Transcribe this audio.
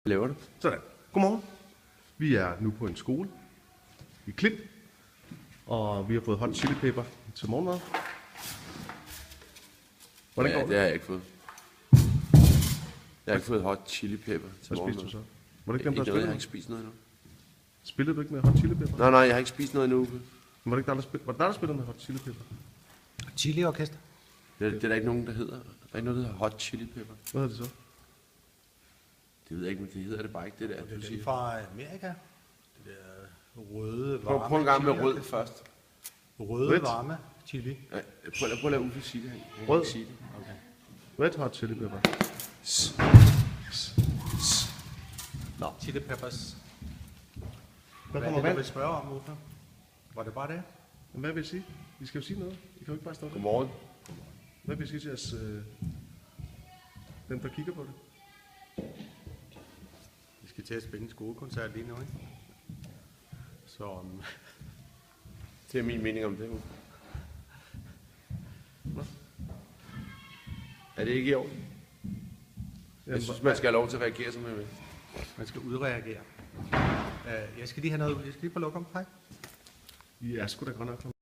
Laver du? Sådan. Godmorgen. Vi er nu på en skole i Klint, og vi har fået hot chili pepper til morgenmad. Hvordan går det det? har jeg ikke fået. Jeg har ikke fået hot chili pepper til Hvad morgenmad. spiste du så? Var det ikke dem, der Jeg har spillede? ikke spist noget endnu. Spillede du ikke med hot chili pepper? Nej, jeg har ikke spist noget endnu. Var det ikke var det der spillede med hot chili pepper? Chili-orkester. Det er der ikke nogen, der hedder. Der er ikke noget, der hedder hot chili pepper. Hvad hedder det så? Det ved jeg ikke, men det hedder det bare ikke, det der. Det er Du den siger. fra Amerika. Det der røde, varme Prøv en gang med chili. rød først. Røde, Rødt. varme chili. Ja, prøv at lade Uffe sige det. Han kan Rød. ikke sige det. Okay. Red hot chili pepper. Nå. Chili peppers. Der Hvad er kommer det, du vand. vil spørge om, Uffe? Var det bare det? Men hvad vil I sige? I skal jo sige noget. I kan jo ikke bare stå der. Godmorgen. Hvad vil I sige til os, dem der kigger på det? Vi skal til at spille en skolekoncert lige nu, ikke? Så Det er min mening om det. Uffe. Er det ikke i orden? Jeg synes, man skal have lov til at reagere, som man vil. man skal udreagere. Jeg skal lige have noget. Jeg skal lige på lokum. Hej. I er sgu da godt nok